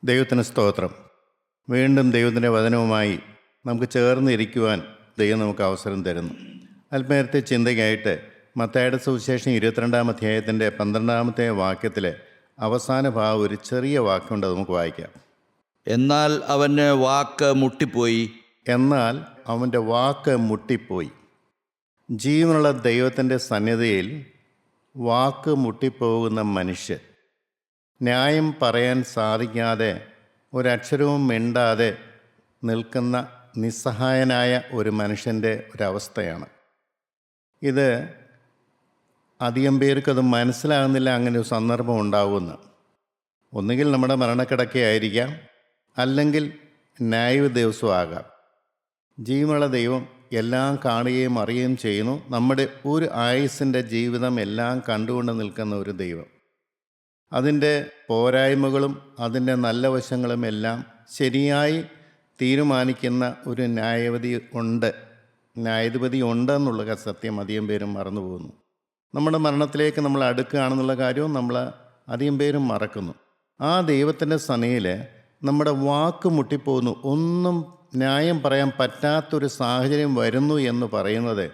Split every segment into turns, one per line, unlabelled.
ദൈവത്തിന് സ്തോത്രം. വീണ്ടും ദൈവത്തിൻ്റെ വചനവുമായി നമുക്ക് ചേർന്നിരിക്കുവാൻ ദൈവം നമുക്ക് അവസരം തരുന്നു. അല്പനേരത്തെ ചിന്തയ്ക്കായിട്ട് മത്തായിയുടെ സുവിശേഷം 22-ാം അധ്യായത്തിൻ്റെ 12-ാമത്തെ വാക്യത്തിലെ അവസാന ഭാഗം ഒരു ചെറിയ വാക്കുണ്ട്, നമുക്ക് വായിക്കാം.
എന്നാൽ അവന് വാക്ക് മുട്ടിപ്പോയി.
എന്നാൽ അവൻ്റെ വാക്ക് മുട്ടിപ്പോയി. ജീവനുള്ള ദൈവത്തിൻ്റെ സന്നിധിയിൽ വാക്ക് മുട്ടിപ്പോകുന്ന മനുഷ്യൻ, ന്യായം പറയാൻ സാധിക്കാതെ ഒരക്ഷരവും മിണ്ടാതെ നിൽക്കുന്ന നിസ്സഹായനായ ഒരു മനുഷ്യൻ്റെ ഒരവസ്ഥയാണ് ഇത്. അധികം പേർക്കത് മനസ്സിലാകുന്നില്ല അങ്ങനെ ഒരു സന്ദർഭം ഉണ്ടാകുമെന്ന്. ഒന്നുകിൽ നമ്മുടെ മരണക്കിടക്കയായിരിക്കാം, അല്ലെങ്കിൽ ന്യായ ദിവസമാകാം. ജീവനുള്ള ദൈവം എല്ലാം കാണുകയും അറിയുകയും ചെയ്യുന്നു. നമ്മുടെ ഒരു ആയുസ്സിൻ്റെ ജീവിതം എല്ലാം കണ്ടുകൊണ്ട് നിൽക്കുന്ന ഒരു ദൈവം, അതിൻ്റെ പോരായ്മകളും അതിൻ്റെ നല്ല വശങ്ങളും എല്ലാം ശരിയായി തീരുമാനിക്കുന്ന ഒരു ന്യായാധിപതി ഉണ്ടെന്നുള്ള സത്യം അധികം പേരും മറന്നു പോകുന്നു. നമ്മുടെ മരണത്തിലേക്ക് നമ്മൾ അടുക്കുകയാണെന്നുള്ള കാര്യവും നമ്മൾ അധികം പേരും മറക്കുന്നു. ആ ദൈവത്തിൻ്റെ സന്നിധിയിൽ നമ്മുടെ വാക്ക് മുട്ടിപ്പോകുന്നു, ഒന്നും ന്യായം പറയാൻ പറ്റാത്തൊരു സാഹചര്യം വരുന്നു എന്ന് പറയുന്നത്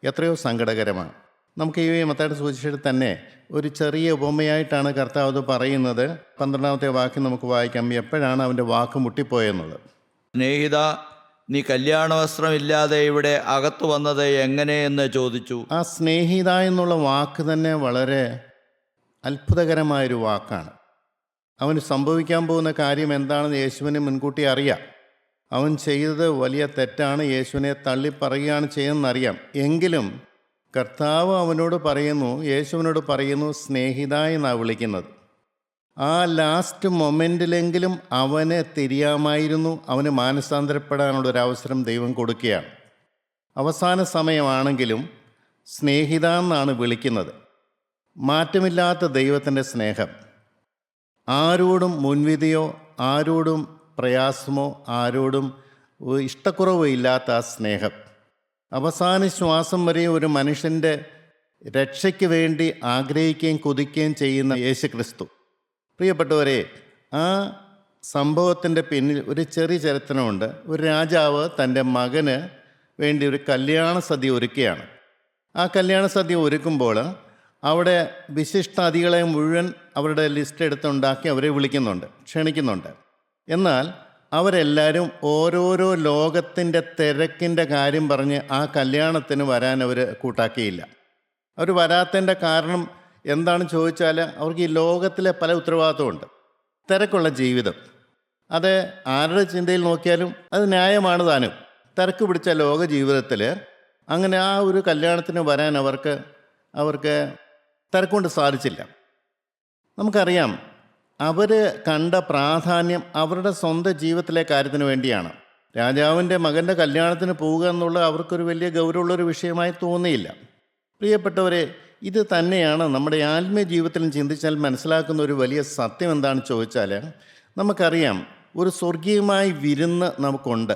എത്രയോ സങ്കടകരമാണ്. നമുക്ക് ഈ മത്തായിയുടെ സുവിശേഷത്തിൽ തന്നെ ഒരു ചെറിയ ഉപമയായിട്ടാണ് കർത്താവ് അത് പറയുന്നത്. 12-ാമത്തെ വാക്യം നമുക്ക് വായിക്കാം. എപ്പോഴാണ് അവൻ്റെ വാക്ക് മുട്ടിപ്പോയെന്നുള്ളത്.
സ്നേഹിത, നീ കല്യാണ വസ്ത്രമില്ലാതെ ഇവിടെ അകത്തു വന്നത് എങ്ങനെയെന്ന് ചോദിച്ചു.
ആ സ്നേഹിത എന്നുള്ള വാക്ക് തന്നെ വളരെ അത്ഭുതകരമായൊരു വാക്കാണ്. അവന് സംഭവിക്കാൻ പോകുന്ന കാര്യം എന്താണെന്ന് യേശുവിന് മുൻകൂട്ടി അറിയാം. അവൻ ചെയ്തത് വലിയ തെറ്റാണ്, യേശുവിനെ തള്ളിപ്പറയുകയാണ് ചെയ്യുന്നതെന്നറിയാം. എങ്കിലും കർത്താവ് യേശുവിനോട് പറയുന്നു സ്നേഹിത എന്നാണ് വിളിക്കുന്നത്. ആ ലാസ്റ്റ് മൊമെൻറ്റിലെങ്കിലും അവന് തിരിയാമായിരുന്നു. അവന് മാനസാന്തരപ്പെടാനുള്ളൊരവസരം ദൈവം കൊടുക്കുകയാണ്. അവസാന സമയമാണെങ്കിലും സ്നേഹിത എന്നാണ് വിളിക്കുന്നത്. മാറ്റമില്ലാത്ത ദൈവത്തിൻ്റെ സ്നേഹം, ആരോടും മുൻവിധിയോ ആരോടും പ്രയാസമോ ആരോടും ഇഷ്ടക്കുറവോ ഇല്ലാത്ത ആ സ്നേഹം, അവസാന ശ്വാസം വരെ ഒരു മനുഷ്യൻ്റെ രക്ഷയ്ക്ക് വേണ്ടി ആഗ്രഹിക്കുകയും കൊതിക്കുകയും ചെയ്യുന്ന യേശുക്രിസ്തു. പ്രിയപ്പെട്ടവരെ, ആ സംഭവത്തിൻ്റെ പിന്നിൽ ഒരു ചെറിയ ചരിത്രമുണ്ട്. ഒരു രാജാവ് തൻ്റെ മകന് വേണ്ടി ഒരു കല്യാണ സദ്യ ഒരുക്കുകയാണ്. ആ കല്യാണ സദ്യ ഒരുക്കുമ്പോൾ അവിടെ വിശിഷ്ടാതിഥികളെ മുഴുവൻ അവരുടെ ലിസ്റ്റ് എടുത്തുണ്ടാക്കി അവരെ ക്ഷണിക്കുന്നുണ്ട്. എന്നാൽ അവരെല്ലാവരും ഓരോരോ ലോകത്തിൻ്റെ തിരക്കിൻ്റെ കാര്യം പറഞ്ഞ് ആ കല്യാണത്തിന് വരാൻ അവർ കൂട്ടാക്കിയില്ല. അവർ വരാത്തതിൻ്റെ കാരണം എന്താണെന്ന് ചോദിച്ചാൽ, അവർക്ക് ഈ ലോകത്തിലെ പല ഉത്തരവാദിത്വമുണ്ട്. തിരക്കുള്ള ജീവിതം, അത് ആരുടെ ചിന്തയിൽ നോക്കിയാലും അത് ന്യായമാണ് താനും. തിരക്ക് പിടിച്ച ലോക ജീവിതത്തിൽ അങ്ങനെ ആ ഒരു കല്യാണത്തിന് വരാൻ അവർക്ക് തിരക്കൊണ്ട് സാധിച്ചില്ല. നമുക്കറിയാം, അവർ കണ്ട പ്രാധാന്യം അവരുടെ സ്വന്തം ജീവിതത്തിലെ കാര്യത്തിന് വേണ്ടിയാണ്. രാജാവിൻ്റെ മകൻ്റെ കല്യാണത്തിന് പോവുക എന്നുള്ളത് അവർക്കൊരു വലിയ ഗൗരവമുള്ളൊരു വിഷയമായി തോന്നിയില്ല. പ്രിയപ്പെട്ടവരെ, ഇത് തന്നെയാണ് നമ്മുടെ ആത്മീയ ജീവിതത്തിലും ചിന്തിച്ചാൽ മനസ്സിലാക്കുന്ന ഒരു വലിയ സത്യം എന്താണെന്ന് ചോദിച്ചാൽ, നമുക്കറിയാം ഒരു സ്വർഗീയമായ വിരുന്ന് നമുക്കുണ്ട്.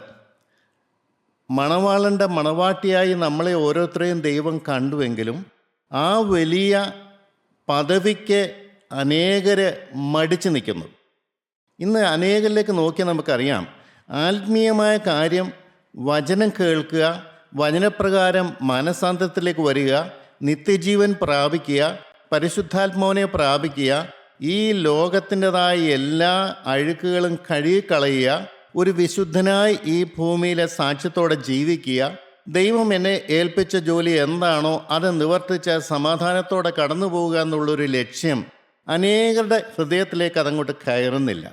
മണവാളൻ്റെ മണവാട്ടിയായി നമ്മളെ ഓരോരുത്തരെയും ദൈവം കണ്ടുവെങ്കിലും ആ വലിയ പദവിക്ക് അനേകർ മടിച്ചു നിൽക്കുന്നു. ഇന്ന് അനേകരിലേക്ക് നോക്കിയാൽ നമുക്കറിയാം, ആത്മീയമായ കാര്യം വചനം കേൾക്കുക, വചനപ്രകാരം മനസാന്തരത്തിലേക്ക് വരിക, നിത്യജീവൻ പ്രാപിക്കുക, പരിശുദ്ധാത്മാവിനെ പ്രാപിക്കുക, ഈ ലോകത്തിൻ്റെതായ എല്ലാ അഴുക്കുകളും കഴുകിക്കളയുക, ഒരു വിശുദ്ധനായി ഈ ഭൂമിയിലെ സാക്ഷ്യത്തോടെ ജീവിക്കുക, ദൈവം എന്നെ ഏൽപ്പിച്ച ജോലി എന്താണോ അത് നിവർത്തിച്ച് സമാധാനത്തോടെ കടന്നു പോവുക എന്നുള്ളൊരു ലക്ഷ്യം അനേകരുടെ ഹൃദയത്തിലേക്ക് അതങ്ങോട്ട് കയറുന്നില്ല.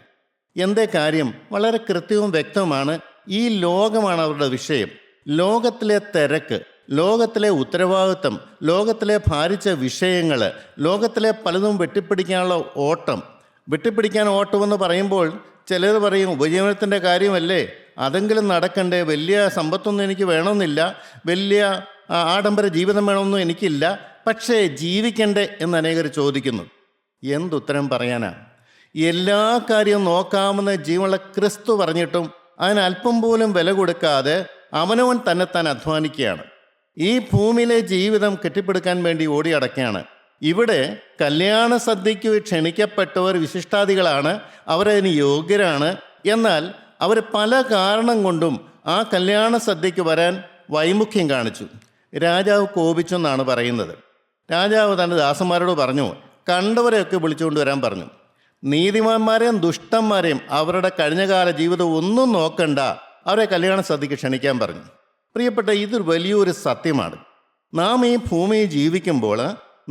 എന്തേ കാര്യം? വളരെ കൃത്യവും വ്യക്തമാണ്. ഈ ലോകമാണ് അവരുടെ വിഷയം. ലോകത്തിലെ തിരക്ക്, ലോകത്തിലെ ഉത്തരവാദിത്വം, ലോകത്തിലെ ഭാരിച്ച വിഷയങ്ങൾ, ലോകത്തിലെ പലതും വെട്ടിപ്പിടിക്കാനുള്ള വെട്ടിപ്പിടിക്കാൻ ഓട്ടമെന്ന് പറയുമ്പോൾ ചിലർ പറയും ഉപജീവനത്തിൻ്റെ കാര്യമല്ലേ, അതെങ്കിലും നടക്കണ്ടേ, വലിയ സമ്പത്തൊന്നും എനിക്ക് വേണമെന്നില്ല, വലിയ ആഡംബര ജീവിതം വേണമെന്നും എനിക്കില്ല, പക്ഷേ ജീവിക്കണ്ടേ എന്ന് അനേകർ ചോദിക്കുന്നു. എന്തുത്തരം പറയാനാ? എല്ലാ കാര്യവും നോക്കാമെന്ന് ജീവനുള്ള ക്രിസ്തു പറഞ്ഞിട്ടും അതിന് അല്പം പോലും വില കൊടുക്കാതെ അവനവൻ തന്നെത്താൻ അധ്വാനിക്കുകയാണ്. ഈ ഭൂമിയിലെ ജീവിതം കെട്ടിപ്പടുക്കാൻ വേണ്ടി ഓടി അടയ്ക്കുകയാണ്. ഇവിടെ കല്യാണ സദ്യയ്ക്ക് ക്ഷണിക്കപ്പെട്ടവർ വിശിഷ്ടാദികളാണ്, അവരതിന് യോഗ്യരാണ്. എന്നാൽ അവർ പല കാരണം കൊണ്ടും ആ കല്യാണ സദ്യയ്ക്ക് വരാൻ വൈമുഖ്യം കാണിച്ചു. രാജാവ് കോപിച്ചെന്നാണ് പറയുന്നത്. രാജാവ് തൻ്റെ ദാസന്മാരോട് പറഞ്ഞു, കണ്ടവരെയൊക്കെ വിളിച്ചുകൊണ്ട് വരാൻ പറഞ്ഞു. നീതിമാന്മാരെയും ദുഷ്ടന്മാരെയും അവരുടെ കഴിഞ്ഞകാല ജീവിതം ഒന്നും നോക്കണ്ട, അവരെ കല്യാണ സദ്യയ്ക്ക് ക്ഷണിക്കാൻ പറഞ്ഞു. പ്രിയപ്പെട്ട, ഇതൊരു വലിയൊരു സത്യമാണ്. നാം ഈ ഭൂമിയിൽ ജീവിക്കുമ്പോൾ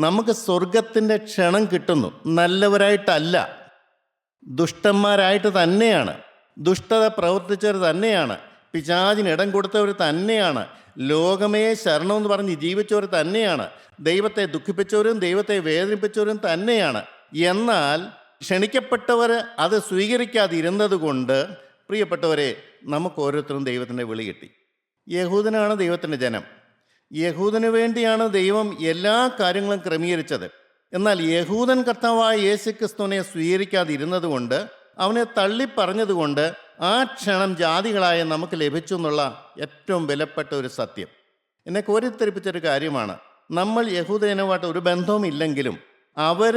നമുക്ക് സ്വർഗത്തിൻ്റെ ക്ഷണം കിട്ടുന്നു. നല്ലവരായിട്ടല്ല, ദുഷ്ടന്മാരായിട്ട് തന്നെയാണ്, ദുഷ്ടത പ്രവർത്തിച്ചവർ തന്നെയാണ്, പിശാചിന് ഇടം കൊടുത്തവർ തന്നെയാണ്, ലോകമേ ശരണമെന്ന് പറഞ്ഞ് ജീവിച്ചവർ തന്നെയാണ്, ദൈവത്തെ ദുഃഖിപ്പിച്ചവരും ദൈവത്തെ വേദനിപ്പിച്ചവരും തന്നെയാണ്. എന്നാൽ ക്ഷണിക്കപ്പെട്ടവർ അത് സ്വീകരിക്കാതിരുന്നത് കൊണ്ട് പ്രിയപ്പെട്ടവരെ, നമുക്ക് ഓരോരുത്തരും ദൈവത്തിൻ്റെ വിളി കിട്ടി. യഹൂദനാണ് ദൈവത്തിൻ്റെ ജനം. യഹൂദന് വേണ്ടിയാണ് ദൈവം എല്ലാ കാര്യങ്ങളും ക്രമീകരിച്ചത്. എന്നാൽ യഹൂദൻ കർത്താവായ യേശുക്രിസ്തുവിനെ സ്വീകരിക്കാതിരുന്നത് കൊണ്ട്, അവനെ തള്ളിപ്പറഞ്ഞതുകൊണ്ട് ആ ക്ഷണം ജാതികളായ നമുക്ക് ലഭിച്ചു എന്നുള്ള ഏറ്റവും വിലപ്പെട്ട ഒരു സത്യം. എന്നെ കോരിത്തെരിപ്പിച്ചൊരു കാര്യമാണ്. നമ്മൾ യഹൂദനുമായിട്ട് ഒരു ബന്ധവും ഇല്ലെങ്കിലും അവർ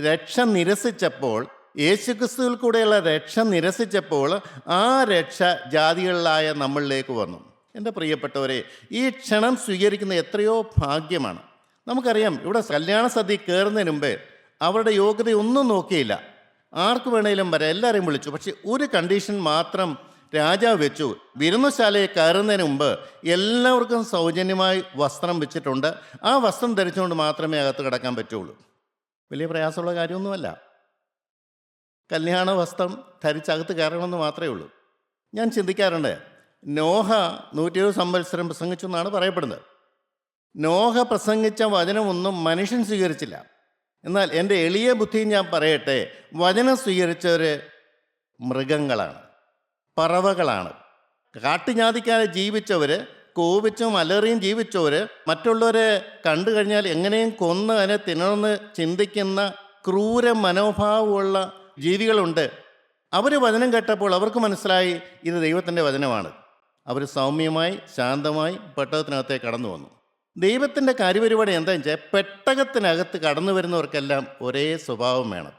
രക്ഷ നിരസിച്ചപ്പോൾ, യേശുക്രിസ്തുവിൽ കൂടെയുള്ള രക്ഷ നിരസിച്ചപ്പോൾ ആ രക്ഷ ജാതികളിലായ നമ്മളിലേക്ക് വന്നു. എൻ്റെ പ്രിയപ്പെട്ടവരെ, ഈ ക്ഷണം സ്വീകരിക്കുന്ന എത്രയോ ഭാഗ്യമാണ്. നമുക്കറിയാം, ഇവിടെ കല്യാണ സദ്യ കയറുന്നതിന് മുമ്പേ അവരുടെ യോഗ്യതയൊന്നും നോക്കിയില്ല. ആർക്ക് വേണേലും വരാം, എല്ലാവരെയും വിളിച്ചു. പക്ഷെ ഒരു കണ്ടീഷൻ മാത്രം രാജാവ് വെച്ചു. വിരുന്നുശാലയെ കയറുന്നതിന് മുമ്പ് എല്ലാവർക്കും സൗജന്യമായി വസ്ത്രം വെച്ചിട്ടുണ്ട്. ആ വസ്ത്രം ധരിച്ചുകൊണ്ട് മാത്രമേ അകത്ത് കിടക്കാൻ പറ്റുള്ളൂ. വലിയ പ്രയാസമുള്ള കാര്യമൊന്നുമല്ല. കല്യാണ വസ്ത്രം ധരിച്ചകത്ത് കയറണമെന്ന് മാത്രമേ ഉള്ളൂ. ഞാൻ ചിന്തിക്കാറുണ്ട്, നോഹ 120 സംവത്സരം പ്രസംഗിച്ചു എന്നാണ് പറയപ്പെടുന്നത്. നോഹ പ്രസംഗിച്ച വചനമൊന്നും മനുഷ്യൻ സ്വീകരിച്ചില്ല. എന്നാൽ എൻ്റെ എളിയ ബുദ്ധിയും ഞാൻ പറയട്ടെ, വചനം സ്വീകരിച്ചവർ മൃഗങ്ങളാണ്, പറവകളാണ്. കാട്ടുജാതിക്കാരെ ജീവിച്ചവർ, കോപിച്ചും അലറിയും ജീവിച്ചവർ, മറ്റുള്ളവരെ കണ്ടു കഴിഞ്ഞാൽ എങ്ങനെയും കൊന്ന് അതിനെ തിന്നണമെന്ന് ചിന്തിക്കുന്ന ക്രൂര മനോഭാവമുള്ള ജീവികളുണ്ട്. അവർ വചനം കേട്ടപ്പോൾ അവർക്ക് മനസ്സിലായി ഇത് ദൈവത്തിൻ്റെ വചനമാണ്. അവർ സൗമ്യമായി ശാന്തമായി പെട്ടകത്തിനകത്തേക്ക് കടന്നു വന്നു. ദൈവത്തിൻ്റെ കാര്യപരിപാടി എന്താണെന്ന് വെച്ചാൽ, പെട്ടകത്തിനകത്ത് കടന്നു വരുന്നവർക്കെല്ലാം ഒരേ സ്വഭാവം വേണം.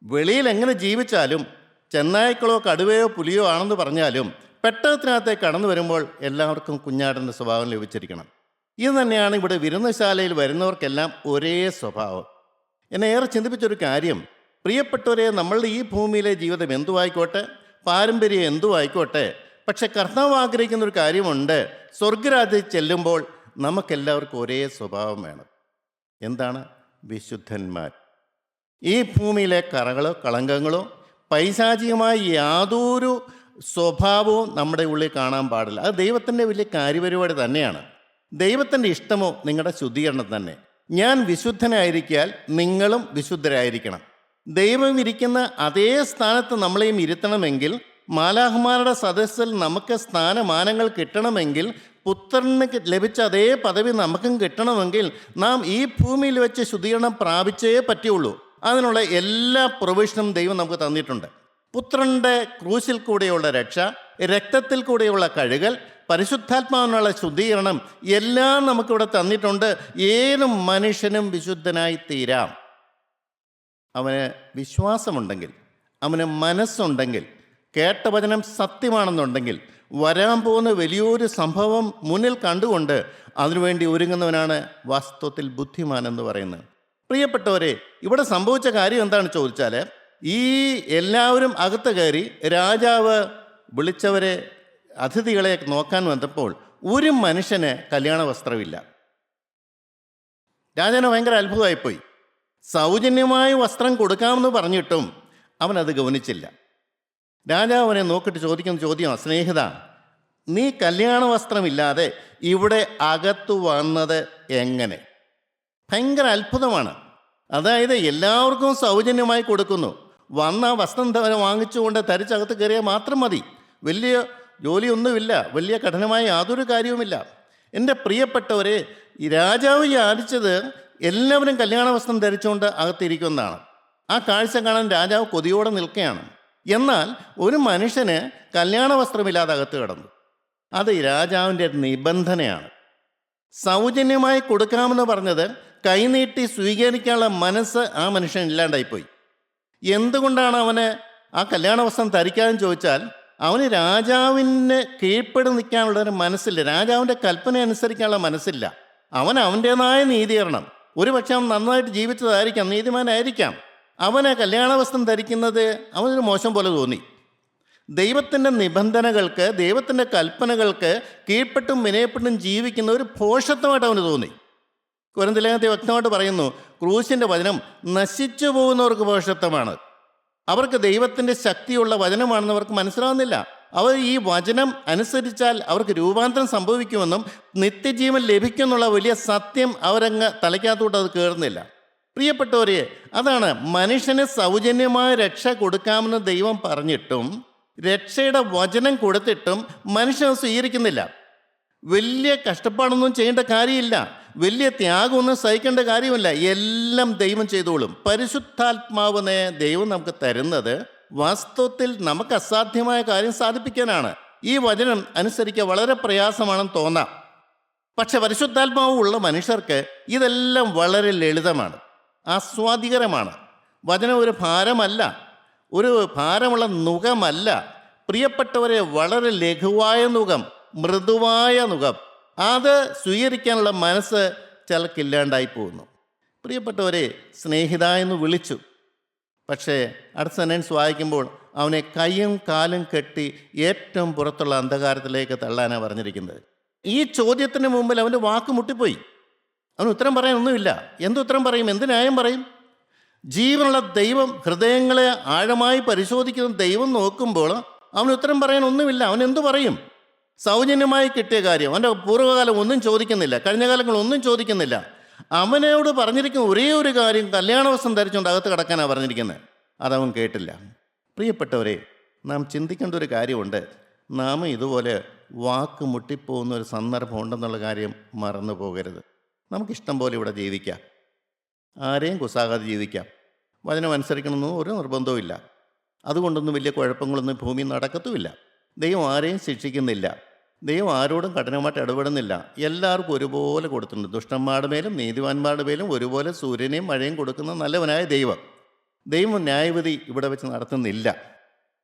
വെളിയിൽ എങ്ങനെ ജീവിച്ചാലും, ചെന്നായ്ക്കളോ കടുവയോ പുലിയോ ആണെന്ന് പറഞ്ഞാലും, പെട്ടകത്തിനകത്തേക്ക് കടന്നു വരുമ്പോൾ എല്ലാവർക്കും കുഞ്ഞാടിൻ്റെ സ്വഭാവം ലഭിച്ചിരിക്കണം. ഇത് തന്നെയാണ് ഇവിടെ വിരുന്നുശാലയിൽ വരുന്നവർക്കെല്ലാം ഒരേ സ്വഭാവം. എന്നെ ഏറെ ചിന്തിപ്പിച്ചൊരു കാര്യം, പ്രിയപ്പെട്ടവരെ, നമ്മളുടെ ഈ ഭൂമിയിലെ ജീവിതം എന്തുവായിക്കോട്ടെ, പാരമ്പര്യം എന്തുവായിക്കോട്ടെ, പക്ഷെ കർത്താവ് ആഗ്രഹിക്കുന്നൊരു കാര്യമുണ്ട്. സ്വർഗരാജ്യത്തിൽ ചെല്ലുമ്പോൾ നമുക്കെല്ലാവർക്കും ഒരേ സ്വഭാവം വേണം. എന്താണ്? വിശുദ്ധന്മാർ. ഈ ഭൂമിയിലെ കറകളോ കളങ്കങ്ങളോ പൈശാചികമായ യാതൊരു സ്വഭാവവും നമ്മുടെ ഉള്ളിൽ കാണാൻ പാടില്ല. അത് ദൈവത്തിൻ്റെ വലിയ കാര്യപരിപാടി തന്നെയാണ്. ദൈവത്തിൻ്റെ ഇഷ്ടമോ നിങ്ങളുടെ ശുദ്ധീകരണം തന്നെ. ഞാൻ വിശുദ്ധനായിരിക്കാൻ നിങ്ങളും വിശുദ്ധരായിരിക്കണം. ദൈവം ഇരിക്കുന്ന അതേ സ്ഥാനത്ത് നമ്മളെയും ഇരുത്തണമെങ്കിൽ, മാലാഖമാരുടെ സദസ്സിൽ നമുക്ക് സ്ഥാനമാനങ്ങൾ കിട്ടണമെങ്കിൽ, പുത്രന് ലഭിച്ച അതേ പദവി നമുക്കും കിട്ടണമെങ്കിൽ, നാം ഈ ഭൂമിയിൽ വെച്ച് ശുദ്ധീകരണം പ്രാപിച്ചേ പറ്റുള്ളൂ. അതിനുള്ള എല്ലാ പ്രൊവിഷനും ദൈവം നമുക്ക് തന്നിട്ടുണ്ട്. പുത്രൻ്റെ ക്രൂശിൽ കൂടെയുള്ള രക്ഷ, രക്തത്തിൽ കൂടെയുള്ള കഴുകൽ, പരിശുദ്ധാത്മാവിനുള്ള ശുദ്ധീകരണം എല്ലാം നമുക്കിവിടെ തന്നിട്ടുണ്ട്. ഏത് മനുഷ്യനും വിശുദ്ധനായി തീരാം. അവന് വിശ്വാസമുണ്ടെങ്കിൽ, അവന് മനസ്സുണ്ടെങ്കിൽ, കേട്ട വചനം സത്യമാണെന്നുണ്ടെങ്കിൽ, വരാൻ പോകുന്ന വലിയൊരു സംഭവം മുന്നിൽ കണ്ടുകൊണ്ട് അതിനുവേണ്ടി ഒരുങ്ങുന്നവനാണ് വാസ്തവത്തിൽ ബുദ്ധിമാൻ എന്ന് പറയുന്നത്. പ്രിയപ്പെട്ടവരെ, ഇവിടെ സംഭവിച്ച കാര്യം എന്താണെന്ന് ചോദിച്ചാൽ, ഈ എല്ലാവരും അകത്ത് കയറി രാജാവ് വിളിച്ചവരെ, അതിഥികളെ നോക്കാൻ വന്നപ്പോൾ ഒരു മനുഷ്യന് കല്യാണ വസ്ത്രമില്ല. രാജാവിന് ഭയങ്കര അത്ഭുതമായിപ്പോയി. സൗജന്യമായി വസ്ത്രം കൊടുക്കാമെന്ന് പറഞ്ഞിട്ടും അവനത് ഗവനിച്ചില്ല. രാജാവ് അവനെ നോക്കിയിട്ട് ചോദിക്കുന്ന ചോദ്യം, സ്നേഹിത, നീ കല്യാണ വസ്ത്രമില്ലാതെ ഇവിടെ അകത്തു വന്നത് എങ്ങനെ? ഭയങ്കര അത്ഭുതമാണ്. അതായത് എല്ലാവർക്കും സൗജന്യമായി കൊടുക്കുന്നു. വന്ന വസ്ത്രം വാങ്ങിച്ചുകൊണ്ട് ധരിച്ചകത്ത് കയറിയാൽ മാത്രം മതി. വലിയ ജോലിയൊന്നുമില്ല, വലിയ കഠിനമായ യാതൊരു കാര്യവുമില്ല. എൻ്റെ പ്രിയപ്പെട്ടവരെ, ഈ രാജാവ് യാചിച്ചത് എല്ലാവരും കല്യാണ വസ്ത്രം ധരിച്ചുകൊണ്ട് അകത്തിരിക്കുന്നതാണ്. ആ കാഴ്ച കാണാൻ രാജാവ് കൊതിയോടെ നിൽക്കുകയാണ്. എന്നാൽ ഒരു മനുഷ്യന് കല്യാണ വസ്ത്രമില്ലാതെ അകത്ത് കിടന്നു. അത് രാജാവിൻ്റെ നിബന്ധനയാണ്. സൗജന്യമായി കൊടുക്കാമെന്ന് പറഞ്ഞത് കൈനീട്ടി സ്വീകരിക്കാനുള്ള മനസ്സ് ആ മനുഷ്യൻ ഇല്ലാണ്ടായിപ്പോയി. എന്തുകൊണ്ടാണ് അവന് ആ കല്യാണ വസ്ത്രം ധരിക്കാമെന്ന് ചോദിച്ചാൽ, അവന് രാജാവിന് കീഴ്പ്പെടി നിൽക്കാനുള്ളൊരു മനസ്സില്ല, രാജാവിൻ്റെ കൽപ്പന അനുസരിക്കാനുള്ള മനസ്സില്ല. അവൻ അവൻ്റേതായ നീതീകരണം, ഒരുപക്ഷെ അവൻ നന്നായിട്ട് ജീവിച്ചതായിരിക്കാം, നീതിമാനായിരിക്കാം. അവന് കല്യാണ വസ്ത്രം ധരിക്കുന്നത് അവനൊരു മോശം പോലെ തോന്നി. ദൈവത്തിൻ്റെ നിബന്ധനകൾക്ക്, ദൈവത്തിൻ്റെ കൽപ്പനകൾക്ക് കീഴ്പ്പെട്ടും വിനയപ്പെട്ടും ജീവിക്കുന്ന ഒരു ഭോഷത്വമായിട്ട് അവന് തോന്നി. കൊരിന്ത്യലേഖനത്തിൽ വ്യക്തമായിട്ട് പറയുന്നു, ക്രൂശിൻ്റെ വചനം നശിച്ചു പോകുന്നവർക്ക് ഭോഷത്വമാണ്. അവർക്ക് ദൈവത്തിൻ്റെ ശക്തിയുള്ള വചനമാണെന്ന് അവർക്ക് മനസ്സിലാവുന്നില്ല. അവർ ഈ വചനം അനുസരിച്ചാൽ അവർക്ക് രൂപാന്തരം സംഭവിക്കുമെന്നും നിത്യജീവൻ ലഭിക്കുമെന്നുള്ള വലിയ സത്യം അവരങ്ങ് തലയ്ക്കകത്തോട്ട് അത് കയറുന്നില്ല. പ്രിയപ്പെട്ടവരെ, അതാണ് മനുഷ്യന് സൗജന്യമായ രക്ഷ കൊടുക്കാമെന്ന് ദൈവം പറഞ്ഞിട്ടും രക്ഷയുടെ വചനം കൊടുത്തിട്ടും മനുഷ്യൻ സ്വീകരിക്കുന്നില്ല. വലിയ കഷ്ടപ്പാടൊന്നും ചെയ്യേണ്ട കാര്യമില്ല, വലിയ ത്യാഗമൊന്നും സഹിക്കേണ്ട കാര്യമില്ല, എല്ലാം ദൈവം ചെയ്തോളും. പരിശുദ്ധാത്മാവിനെ ദൈവം നമുക്ക് തരുന്നത് വാസ്തവത്തിൽ നമുക്ക് അസാധ്യമായ കാര്യം സാധിപ്പിക്കാനാണ്. ഈ വചനം അനുസരിക്കുക വളരെ പ്രയാസമാണെന്ന് തോന്നാം, പക്ഷെ പരിശുദ്ധാത്മാവ് ഉള്ള മനുഷ്യർക്ക് ഇതെല്ലാം വളരെ ലളിതമാണ്, ആസ്വാദികരമാണ്. വചനം ഒരു ഭാരമല്ല, ഒരു ഭാരമുള്ള നുകമല്ല. പ്രിയപ്പെട്ടവരെ, വളരെ ലഘുവായ നുകം, മൃദുവായ നുകം, അത് സ്വീകരിക്കാനുള്ള മനസ്സ് ചിലക്കില്ലാണ്ടായി പോകുന്നു. പ്രിയപ്പെട്ടവരെ, സ്നേഹിത എന്ന് വിളിച്ചു, പക്ഷേ അടുത്ത സെൻറ്റൻസ് വായിക്കുമ്പോൾ അവനെ കൈയും കാലും കെട്ടി ഏറ്റവും പുറത്തുള്ള അന്ധകാരത്തിലേക്ക് തള്ളാനാണ് പറഞ്ഞിരിക്കുന്നത്. ഈ ചോദ്യത്തിന് മുമ്പിൽ അവൻ്റെ വാക്ക് മുട്ടിപ്പോയി. അവന് ഉത്തരം പറയാനൊന്നുമില്ല. എന്തുത്തരം പറയും? എന്ത് ന്യായം പറയും? ജീവനുള്ള ദൈവം ഹൃദയങ്ങളെ ആഴമായി പരിശോധിക്കുന്ന ദൈവം നോക്കുമ്പോൾ അവന് ഉത്തരം പറയാനൊന്നുമില്ല. അവൻ എന്തു പറയും? സൗജന്യമായി കിട്ടിയ കാര്യം, അവൻ്റെ പൂർവ്വകാലം ഒന്നും ചോദിക്കുന്നില്ല, കഴിഞ്ഞ കാലങ്ങളൊന്നും ചോദിക്കുന്നില്ല. അവനോട് പറഞ്ഞിരിക്കുന്ന ഒരേ ഒരു കാര്യം, കല്യാണ വസ്ത്രം ധരിച്ചുകൊണ്ട് അകത്ത് കിടക്കാനാണ് പറഞ്ഞിരിക്കുന്നത്. അതവൻ കേട്ടില്ല. പ്രിയപ്പെട്ടവരെ, നാം ചിന്തിക്കേണ്ട ഒരു കാര്യമുണ്ട്. നാം ഇതുപോലെ വാക്ക് മുട്ടിപ്പോകുന്ന ഒരു സന്ദർഭം ഉണ്ടെന്നുള്ള കാര്യം മറന്നു പോകരുത്. നമുക്കിഷ്ടം പോലെ ഇവിടെ ജീവിക്കാം, ആരെയും കുസാകാതെ ജീവിക്കാം. വചനം അനുസരിക്കണമെന്നും ഒരു നിർബന്ധവും ഇല്ല. അതുകൊണ്ടൊന്നും വലിയ കുഴപ്പങ്ങളൊന്നും ഭൂമിയിൽ നടക്കത്തുമില്ല. ദൈവം ആരെയും ശിക്ഷിക്കുന്നില്ല, ദൈവം ആരോടും കഠിനമായിട്ട് ഇടപെടുന്നില്ല. എല്ലാവർക്കും ഒരുപോലെ കൊടുത്തിട്ടുണ്ട്. ദുഷ്ടന്മാരുടെ മേലും നീതിവാന്മാരുടെ മേലും ഒരുപോലെ സൂര്യനെയും മഴയും കൊടുക്കുന്ന നല്ലവനായ ദൈവം ന്യായവിധി ഇവിടെ വെച്ച് നടത്തുന്നില്ല.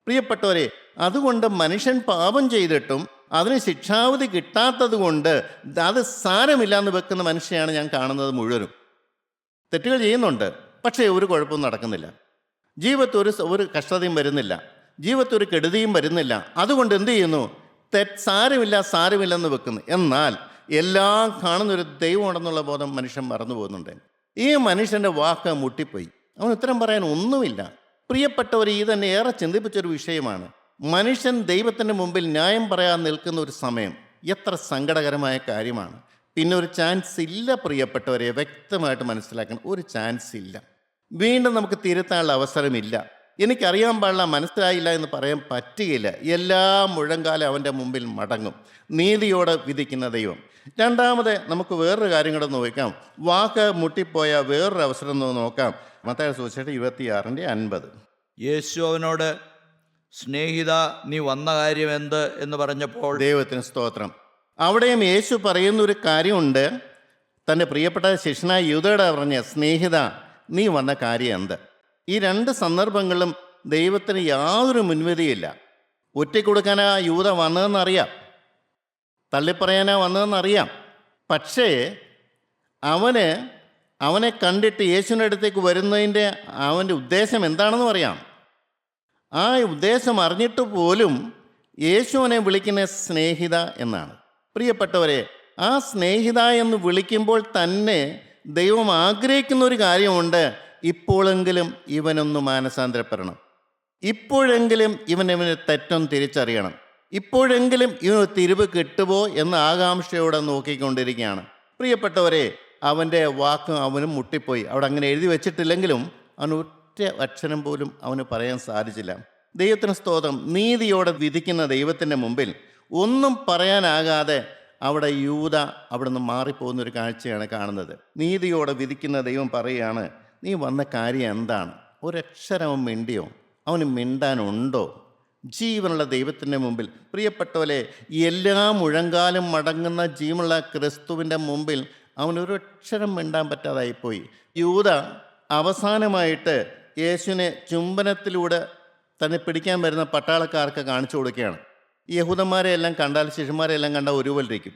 പ്രിയപ്പെട്ടവരെ, അതുകൊണ്ട് മനുഷ്യൻ പാപം ചെയ്തിട്ടും അതിന് ശിക്ഷാവിധി കിട്ടാത്തത് കൊണ്ട് അത് സാരമില്ലാന്ന് വെക്കുന്ന മനുഷ്യയാണ് ഞാൻ കാണുന്നത് മുഴുവനും. തെറ്റുകൾ ചെയ്യുന്നുണ്ട്, പക്ഷേ ഒരു കുഴപ്പവും നടക്കുന്നില്ല. ജീവിതത്തിൽ ഒരു കഷ്ടതയും വരുന്നില്ല, ജീവിതത്തിൽ ഒരു കെടുതിയും വരുന്നില്ല. അതുകൊണ്ട് എന്ത് ചെയ്യുന്നു? സാരമില്ലെന്ന് വെക്കുന്നു. എന്നാൽ എല്ലാം കാണുന്നൊരു ദൈവമുണ്ടെന്നുള്ള ബോധം മനുഷ്യൻ മറന്നു പോകുന്നുണ്ട്. ഈ മനുഷ്യൻ്റെ വാക്ക് മുട്ടിപ്പോയി, അവൻ ഉത്തരം പറയാൻ ഒന്നുമില്ല. പ്രിയപ്പെട്ടവർ, ഈ തന്നെ ഏറെ ചിന്തിപ്പിച്ചൊരു വിഷയമാണ്. മനുഷ്യൻ ദൈവത്തിൻ്റെ മുമ്പിൽ ന്യായം പറയാൻ നിൽക്കുന്ന ഒരു സമയം എത്ര സങ്കടകരമായ കാര്യമാണ്. പിന്നെ ഒരു ചാൻസ് ഇല്ല പ്രിയപ്പെട്ടവരെ, വ്യക്തമായിട്ട് മനസ്സിലാക്കണം, ഒരു ചാൻസ് ഇല്ല. വീണ്ടും നമുക്ക് തിരുത്താനുള്ള അവസരമില്ല. എനിക്കറിയാൻ പാടില്ല, മനസ്സിലായില്ല എന്ന് പറയാൻ പറ്റുകയില്ല. എല്ലാ മുഴങ്കാലം അവൻ്റെ മുമ്പിൽ മടങ്ങും. നീതിയോടെ വിധിക്കുന്ന ദൈവം. രണ്ടാമത് നമുക്ക് വേറൊരു കാര്യം കൂടെ നോക്കാം. വാക്ക് മുട്ടിപ്പോയ വേറൊരു അവസരം നോക്കാം. മത്തായി സുവിശേഷം 26:50.
യേശു അവനോട്, സ്നേഹിത, നീ വന്ന കാര്യം എന്ത് എന്ന് പറഞ്ഞപ്പോൾ,
ദൈവത്തിന് സ്തോത്രം. അവിടെയും യേശു പറയുന്നൊരു കാര്യമുണ്ട്. തൻ്റെ പ്രിയപ്പെട്ട ശിഷ്യനായ യൂദയോട് പറഞ്ഞ, സ്നേഹിത, നീ വന്ന കാര്യം എന്ത്? ഈ രണ്ട് സന്ദർഭങ്ങളിലും ദൈവത്തിന് യാതൊരു മുൻവിധിയില്ല. ഒറ്റക്കൊടുക്കാനാ യൂദ വന്നതെന്നറിയാം, തള്ളിപ്പറയാനാ വന്നതെന്നറിയാം. പക്ഷേ അവനെ കണ്ടിട്ട് യേശുവിൻ്റെ അടുത്തേക്ക് വരുന്നതിൻ്റെ അവൻ്റെ ഉദ്ദേശം എന്താണെന്ന് പറയാം. ആ ഉദ്ദേശം അറിഞ്ഞിട്ട് പോലും യേശുവിനെ വിളിക്കുന്ന സ്നേഹിത എന്നാണ്. പ്രിയപ്പെട്ടവരെ, ആ സ്നേഹിത എന്ന് വിളിക്കുമ്പോൾ തന്നെ ദൈവം ആഗ്രഹിക്കുന്ന ഒരു കാര്യമുണ്ട്. ഇപ്പോഴെങ്കിലും ഇവനൊന്ന് മാനസാന്തരപ്പെടണം, ഇപ്പോഴെങ്കിലും ഇവനെ തെറ്റൊന്ന് തിരിച്ചറിയണം, ഇപ്പോഴെങ്കിലും ഇവന് തിരിവ് കിട്ടുമോ എന്ന ആകാംക്ഷയോടെ നോക്കിക്കൊണ്ടിരിക്കുകയാണ്. പ്രിയപ്പെട്ടവരെ, അവൻ്റെ വാക്കും അവനും മുട്ടിപ്പോയി. അവിടെ അങ്ങനെ എഴുതി വെച്ചിട്ടില്ലെങ്കിലും അവന് ഒറ്റ അക്ഷരം പോലും അവന് പറയാൻ സാധിച്ചില്ല. ദൈവത്തിന് സ്തോത്രം. നീതിയോടെ വിധിക്കുന്ന ദൈവത്തിൻ്റെ മുമ്പിൽ ഒന്നും പറയാനാകാതെ അവിടെ യൂദ അവിടെ നിന്ന് മാറിപ്പോകുന്നൊരു കാഴ്ചയാണ് കാണുന്നത്. നീതിയോടെ വിധിക്കുന്ന ദൈവം പറയുകയാണ്, നീ വന്ന കാര്യം എന്താണ്? ഒരക്ഷരം അവൻ മിണ്ടിയോ? അവന് മിണ്ടാനുണ്ടോ? ജീവനുള്ള ദൈവത്തിൻ്റെ മുമ്പിൽ പ്രിയപ്പെട്ടവരെ, എല്ലാ മുഴങ്കാലും മടങ്ങുന്ന ജീവനുള്ള ക്രിസ്തുവിൻ്റെ മുമ്പിൽ അവനൊരു അക്ഷരം മിണ്ടാൻ പറ്റാതായിപ്പോയി. യൂദ അവസാനമായിട്ട് യേശുവിനെ ചുംബനത്തിലൂടെ തന്നെ പിടിക്കാൻ വരുന്ന പട്ടാളക്കാർക്ക് കാണിച്ചു കൊടുക്കുകയാണ്. യഹൂദന്മാരെ എല്ലാം കണ്ടാൽ, ശിഷ്യന്മാരെ എല്ലാം കണ്ടാൽ ഒരുപോലിരിക്കും.